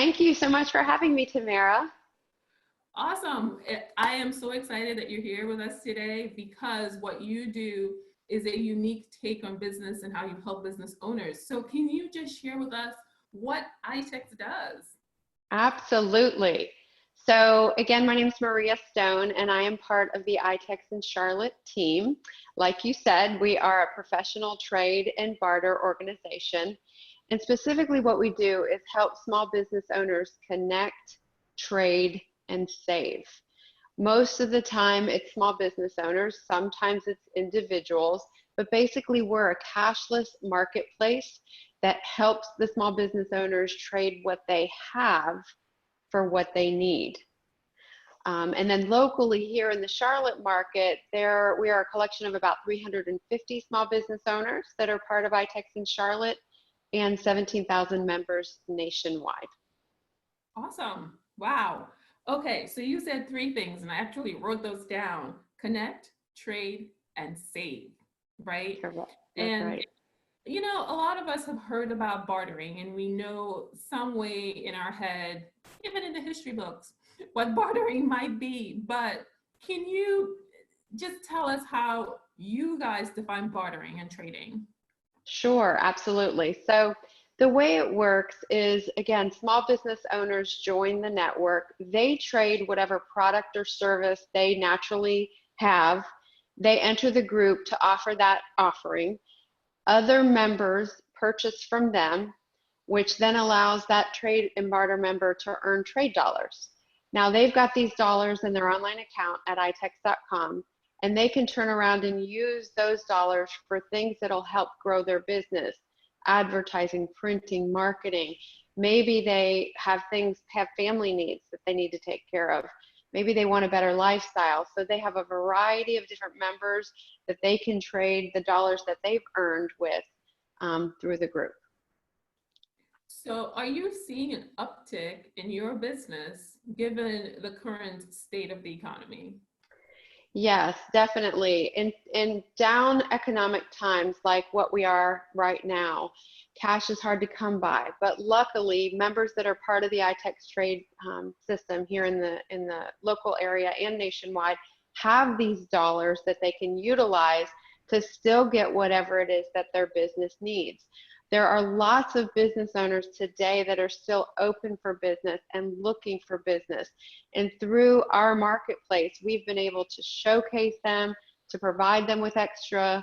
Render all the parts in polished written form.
Thank you so much for having me, Tamara. Awesome. I am so excited that you're here with us today because what you do is a unique take on business and how you help business owners. So can you just share with us what ITEX does? Absolutely. So again, my name is Maria.Stone, and I am part of the ITEX-Charlotte team. Like you said, we are a professional trade and barter organization. And specifically what we do is help small business owners connect, trade, and save. Most of the time it's small business owners, sometimes it's individuals, but basically we're a cashless marketplace that helps the small business owners trade what they have for what they need. And then locally here in the Charlotte market, we are a collection of about 350 small business owners that are part of ITEX in Charlotte and 17,000 members nationwide. Awesome. Wow. Okay, so you said three things, and I actually wrote those down: connect, trade, and save, right? Correct. That's And right. you know, a lot of us have heard about bartering, and we know some way in our head, even in the history books, what bartering might be. But can you just tell us how you guys define bartering and trading? Sure, absolutely. So the way it works is, again, small business owners join the network. They trade whatever product or service they naturally have. They enter the group to offer that offering. Other members purchase from them, which then allows that trade and barter member to earn trade dollars. Now they've got these dollars in their online account at itex.com, and they can turn around and use those dollars for things that'll help grow their business: advertising, printing, marketing. Maybe they have family needs that they need to take care of. Maybe they want a better lifestyle. So they have a variety of different members that they can trade the dollars that they've earned with through the group. So, are you seeing an uptick in your business given the current state of the economy? Yes, definitely. In down economic times like what we are right now, cash is hard to come by. But luckily, members that are part of the ITEX trade system here in the local area and nationwide have these dollars that they can utilize to still get whatever it is that their business needs. There are lots of business owners today that are still open for business and looking for business. And through our marketplace, we've been able to showcase them, to provide them with extra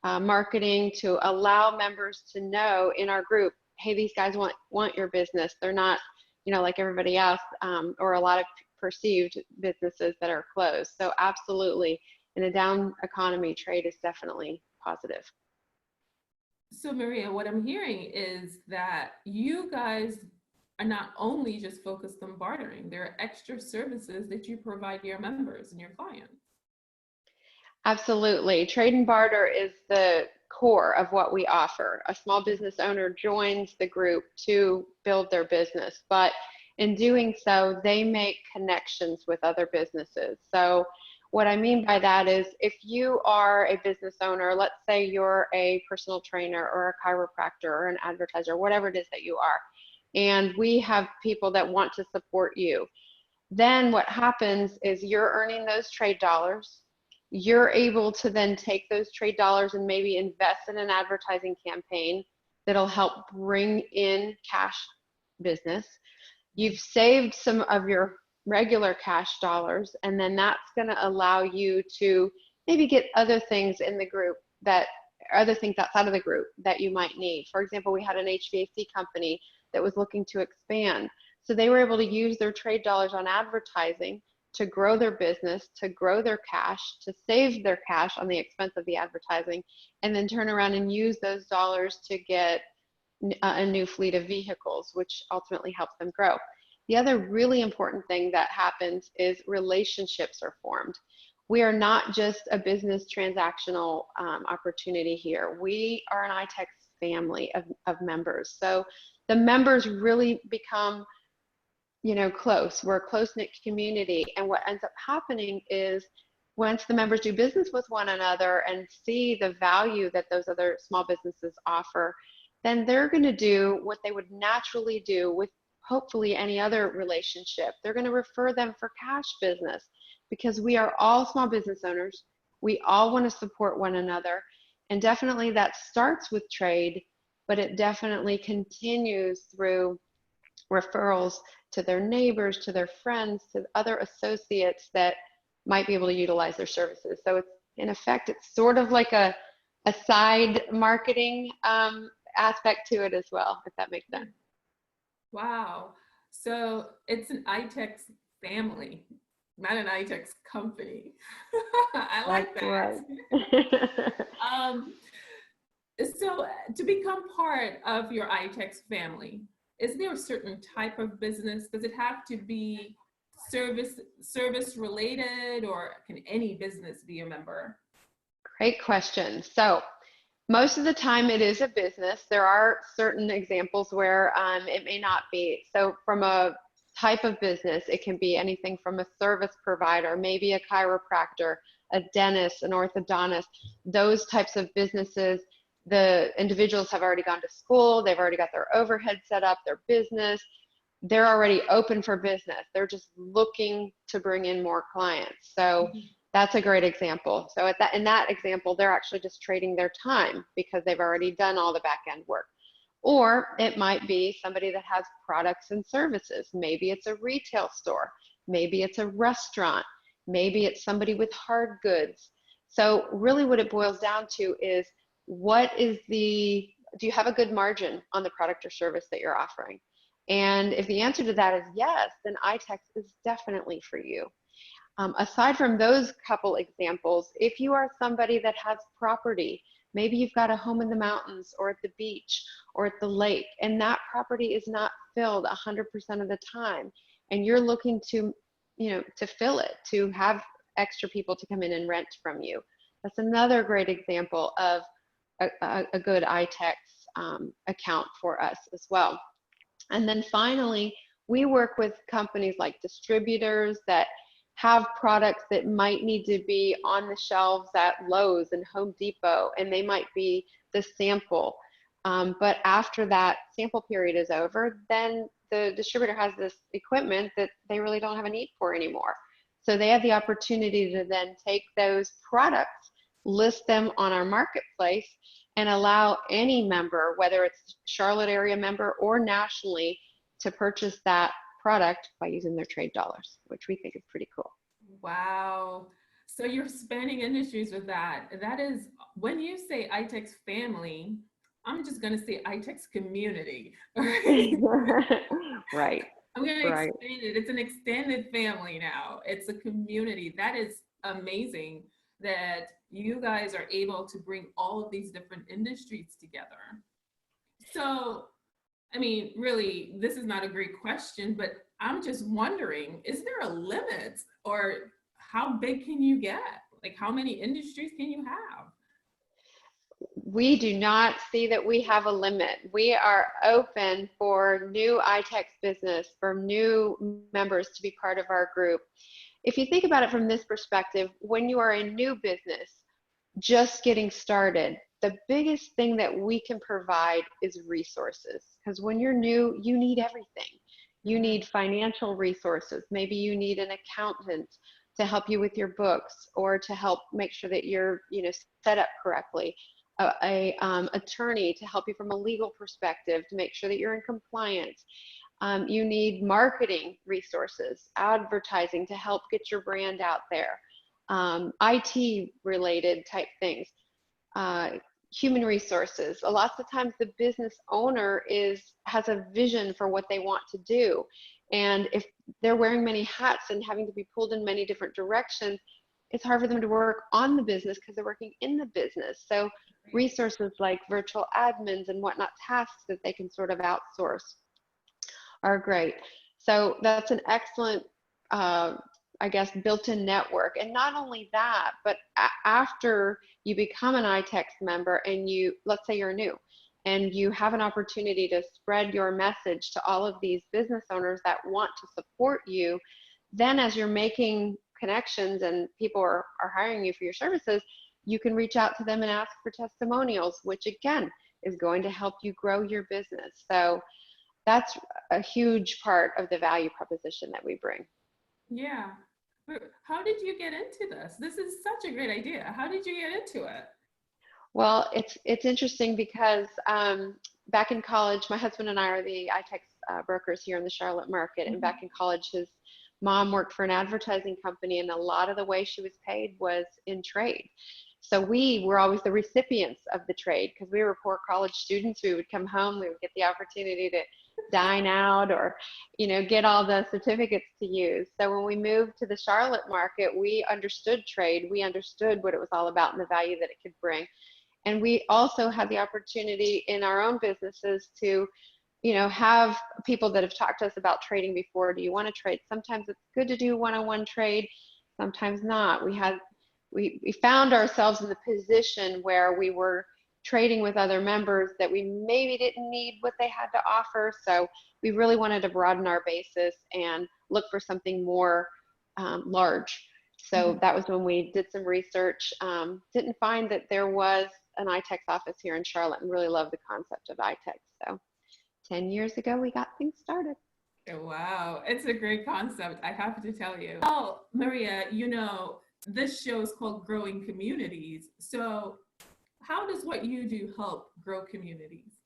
marketing, to allow members to know in our group, hey, these guys want your business. They're not, like everybody else, or a lot of perceived businesses that are closed. So absolutely, in a down economy, trade is definitely positive. So, Maria, what I'm hearing is that you guys are not only just focused on bartering, there are extra services that you provide your members and your clients. Absolutely. Trade and barter is the core of what we offer. A small business owner joins the group to build their business, but in doing so, they make connections with other businesses. So what I mean by that is, if you are a business owner, let's say you're a personal trainer or a chiropractor or an advertiser, whatever it is that you are, and we have people that want to support you, then what happens is you're earning those trade dollars. You're able to then take those trade dollars and maybe invest in an advertising campaign that'll help bring in cash business. You've saved some of your regular cash dollars, and then that's going to allow you to maybe get other things in the group other things outside of the group that you might need. For example, we had an HVAC company that was looking to expand. So they were able to use their trade dollars on advertising to grow their business, to grow their cash, to save their cash on the expense of the advertising, and then turn around and use those dollars to get a new fleet of vehicles, which ultimately helps them grow. The other really important thing that happens is relationships are formed. We are not just a business transactional opportunity here. We are an ITEX family of members. So the members really become close. We're a close-knit community. And what ends up happening is, once the members do business with one another and see the value that those other small businesses offer, then they're going to do what they would naturally do with hopefully any other relationship. They're going to refer them for cash business because we are all small business owners. We all want to support one another. And definitely that starts with trade, but it definitely continues through referrals to their neighbors, to their friends, to other associates that might be able to utilize their services. So it's, in effect, it's sort of like a side marketing aspect to it as well, if that makes sense. Wow. So it's an ITEX family, not an ITEX company. I like That's that. right. um, so to become part of your ITEX family, is there a certain type of business? Does it have to be service related, or can any business be a member? Great question. So most of the time it is a business. There are certain examples where it may not be. So from a type of business, it can be anything from a service provider, maybe a chiropractor, a dentist, an orthodontist, those types of businesses. The individuals have already gone to school, they've already got their overhead set up, their business, they're already open for business. They're just looking to bring in more clients. So that's a great example. So in that example, they're actually just trading their time because they've already done all the back end work. Or it might be somebody that has products and services. Maybe it's a retail store. Maybe it's a restaurant. Maybe it's somebody with hard goods. So really what it boils down to is do you have a good margin on the product or service that you're offering? And if the answer to that is yes, then ITEX is definitely for you. Aside from those couple examples, if you are somebody that has property, maybe you've got a home in the mountains or at the beach or at the lake, and that property is not filled 100% of the time, and you're looking to, to fill it, to have extra people to come in and rent from you. That's another great example of a good ITEX account for us as well. And then finally, we work with companies like distributors that have products that might need to be on the shelves at Lowe's and Home Depot, and they might be the sample. But after that sample period is over, then the distributor has this equipment that they really don't have a need for anymore. So they have the opportunity to then take those products, list them on our marketplace, and allow any member, whether it's Charlotte area member or nationally, to purchase that product by using their trade dollars, which we think is pretty cool. Wow. So you're spanning industries with that. That is, when you say ITEX family, I'm just going to say ITEX community. Right. I'm going to Right. expand it. It's an extended family now. It's a community. That is amazing that you guys are able to bring all of these different industries together. So, I mean, really, this is not a great question, but I'm just wondering, is there a limit, or how big can you get? Like, how many industries can you have? We do not see that we have a limit. We are open for new ITEX business, for new members to be part of our group. If you think about it from this perspective, when you are a new business, just getting started, the biggest thing that we can provide is resources. Because when you're new, you need everything. You need financial resources. Maybe you need an accountant to help you with your books, or to help make sure that you're, set up correctly. A attorney to help you from a legal perspective to make sure that you're in compliance. You need marketing resources, advertising to help get your brand out there, IT related type things, human resources. A lot of times the business owner has a vision for what they want to do. And if they're wearing many hats and having to be pulled in many different directions, it's hard for them to work on the business because they're working in the business. So resources like virtual admins and whatnot, tasks that they can sort of outsource are great. So that's an excellent, built-in network. And not only that, but after you become an ITEX member and let's say you're new, and you have an opportunity to spread your message to all of these business owners that want to support you, then as you're making connections and people are hiring you for your services, you can reach out to them and ask for testimonials, which again is going to help you grow your business. So that's a huge part of the value proposition that we bring. Yeah. How did you get into this? This is such a great idea. How did you get into it? Well, it's interesting because back in college, my husband and I are the ITEX brokers here in the Charlotte market. And back in college, his mom worked for an advertising company, and a lot of the way she was paid was in trade. So we were always the recipients of the trade because we were poor college students. We would come home, we would get the opportunity to dine out or, get all the certificates to use. So when we moved to the Charlotte market, we understood trade. We understood what it was all about and the value that it could bring. And we also had the opportunity in our own businesses to, have people that have talked to us about trading before. Do you want to trade? Sometimes it's good to do one-on-one trade, sometimes not. We found ourselves in the position where we were trading with other members that we maybe didn't need what they had to offer. So we really wanted to broaden our basis and look for something more large. So that was when we did some research. Didn't find that there was an ITEX office here in Charlotte, and really love the concept of ITEX. So 10 years ago, we got things started. Wow, it's a great concept, I have to tell you. Oh, Maria, this show is called Growing Communities. So how does what you do help grow communities?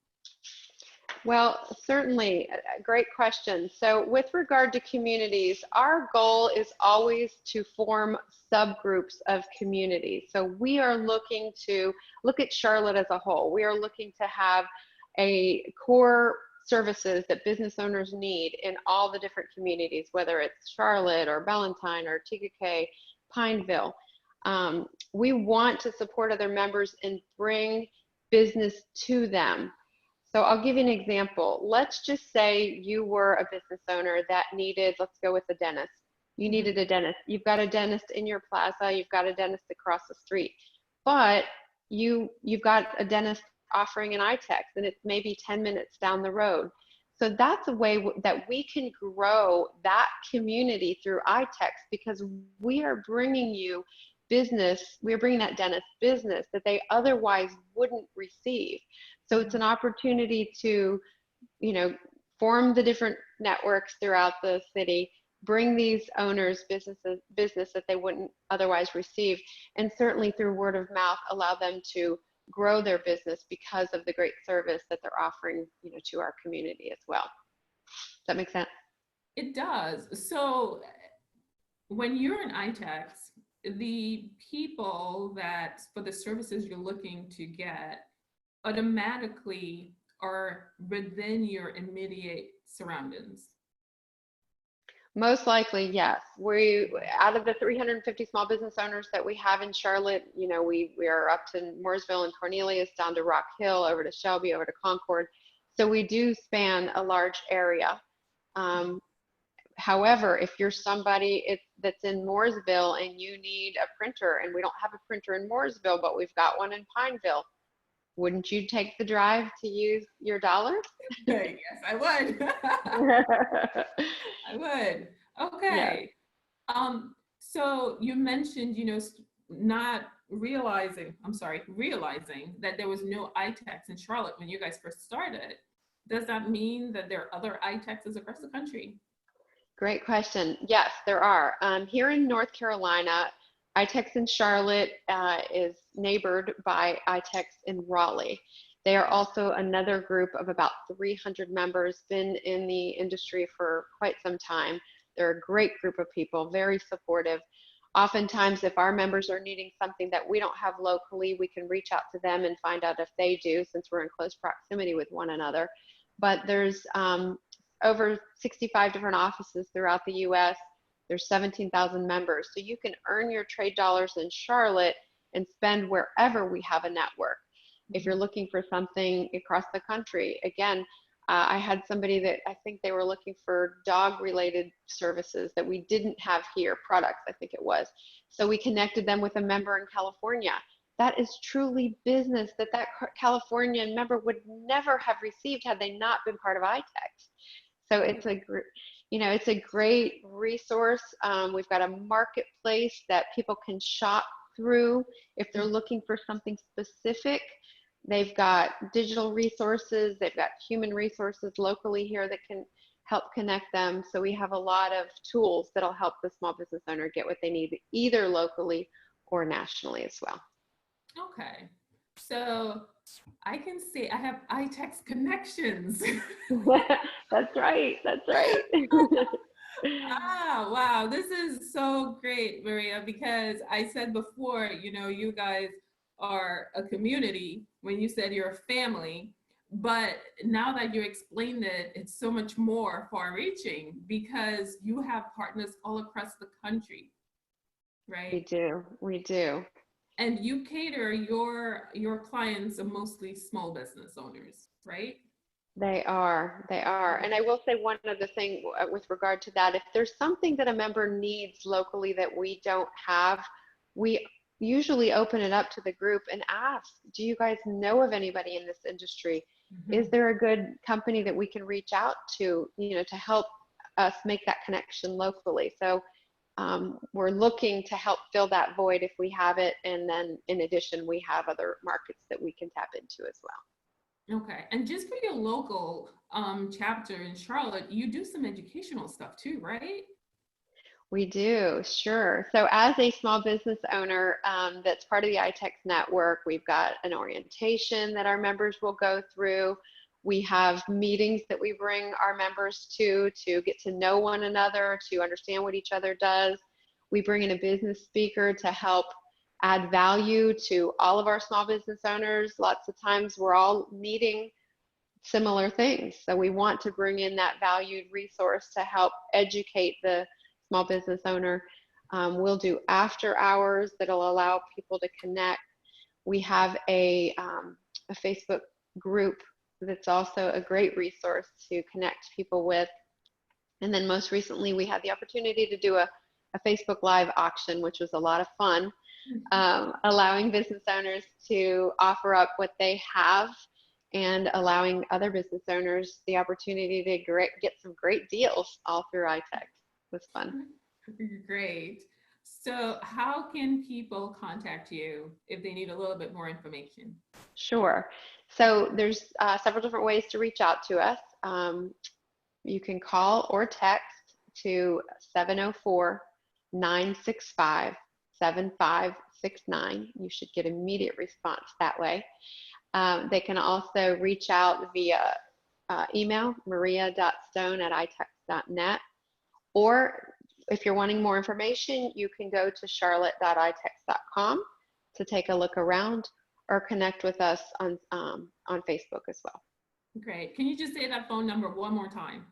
Well, certainly, a great question. So with regard to communities, our goal is always to form subgroups of communities. So we are looking to look at Charlotte as a whole. We are looking to have a core services that business owners need in all the different communities, whether it's Charlotte or Ballantyne or TKK, Pineville. We want to support other members and bring business to them. So I'll give you an example. Let's just say you were a business owner that needed, let's go with a dentist. You needed a dentist. You've got a dentist in your plaza, you've got a dentist across the street, but you've got a dentist offering an ITEX and it's maybe 10 minutes down the road. So that's a way that we can grow that community through ITEX, because we are bringing you business, we're bringing that dentist business that they otherwise wouldn't receive. So it's an opportunity to, form the different networks throughout the city, bring these owners business that they wouldn't otherwise receive, and certainly through word of mouth, allow them to grow their business because of the great service that they're offering, to our community as well. Does that make sense? It does. So when you're in ITEX, the people that for the services you're looking to get automatically are within your immediate surroundings. Most likely, yes. We, out of the 350 small business owners that we have in Charlotte, we are up to Mooresville and Cornelius, down to Rock Hill, over to Shelby, over to Concord. So we do span a large area. However, if you're somebody that's in Mooresville and you need a printer, and we don't have a printer in Mooresville, but we've got one in Pineville, wouldn't you take the drive to use your dollars? Yes, I would. I would. Okay. Yeah. So you mentioned, not realizing that there was no ITEX in Charlotte when you guys first started. Does that mean that there are other ITEXs across the country? Great question. Yes, there are. Here in North Carolina, ITEX in Charlotte is neighbored by ITEX in Raleigh. They are also another group of about 300 members, been in the industry for quite some time. They're a great group of people, very supportive. Oftentimes, if our members are needing something that we don't have locally, we can reach out to them and find out if they do, since we're in close proximity with one another. But there's over 65 different offices throughout the US. There's 17,000 members. So you can earn your trade dollars in Charlotte and spend wherever we have a network. If you're looking for something across the country, again, I had somebody that I think they were looking for dog related services that we didn't have here, products, I think it was. So we connected them with a member in California. That is truly business that Californian member would never have received had they not been part of ITEX. So it's a great resource. We've got a marketplace that people can shop through if they're looking for something specific. They've got digital resources, they've got human resources locally here that can help connect them. So we have a lot of tools that'll help the small business owner get what they need either locally or nationally as well. Okay. So I can see I have ITEX connections. That's right. That's right. Ah, wow. This is so great, Maria, because I said before, you guys are a community when you said you're a family. But now that you explained it, it's so much more far reaching because you have partners all across the country, We right? do. We do. And you cater your clients are mostly small business owners, right? They are. They are. And I will say one other thing with regard to that. If there's something that a member needs locally that we don't have, we usually open it up to the group and ask, do you guys know of anybody in this industry? Is Mhm. there a good company that we can reach out to, to help us make that connection locally? So we're looking to help fill that void if we have it. And then in addition, we have other markets that we can tap into as well. Okay. And just for your local chapter in Charlotte, you do some educational stuff too, right? We do, sure. So as a small business owner that's part of the ITEX network, we've got an orientation that our members will go through. We have meetings that we bring our members to get to know one another, to understand what each other does. We bring in a business speaker to help add value to all of our small business owners. Lots of times we're all needing similar things. So we want to bring in that valued resource to help educate the small business owner. We'll do after hours that'll allow people to connect. We have a Facebook group that's also a great resource to connect people with. And then most recently, we had the opportunity to do a Facebook Live auction, which was a lot of fun, allowing business owners to offer up what they have and allowing other business owners the opportunity to get some great deals all through ITEX. It was fun. Great. So, how can people contact you if they need a little bit more information? Sure. So there's several different ways to reach out to us. You can call or text to 704-965-7569. You should get immediate response that way. They can also reach out via email, Maria.Stone at itex.net. Or if you're wanting more information, you can go to charlotte.itex.com to take a look around or connect with us on Facebook as well. Great. Can you just say that phone number one more time?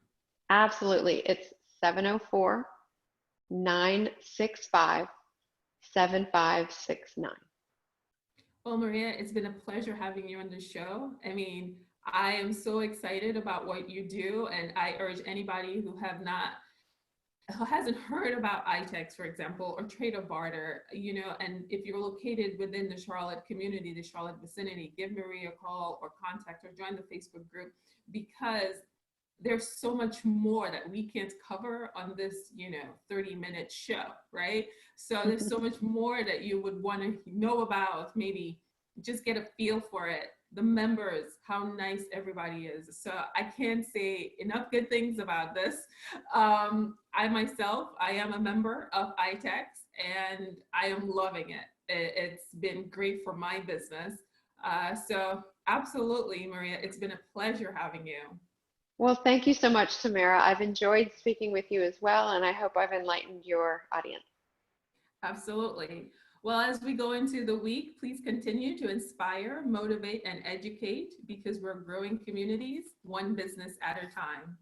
Absolutely. It's 704-965-7569. Well, Maria, it's been a pleasure having you on the show. I mean, I am so excited about what you do, and I urge anybody who hasn't heard about ITEX, for example, or trade or barter, and if you're located within the Charlotte community, the Charlotte vicinity, give Maria a call or contact or join the Facebook group because there's so much more that we can't cover on this 30-minute show, right? So there's so much more that you would want to know about, maybe just get a feel for it, the members, how nice everybody is. So I can't say enough good things about this. I am a member of ITEX and I am loving it. It's been great for my business. So absolutely, Maria, it's been a pleasure having you. Well, thank you so much, Tamara. I've enjoyed speaking with you as well, and I hope I've enlightened your audience. Absolutely. Well, as we go into the week, please continue to inspire, motivate, and educate because we're growing communities one business at a time.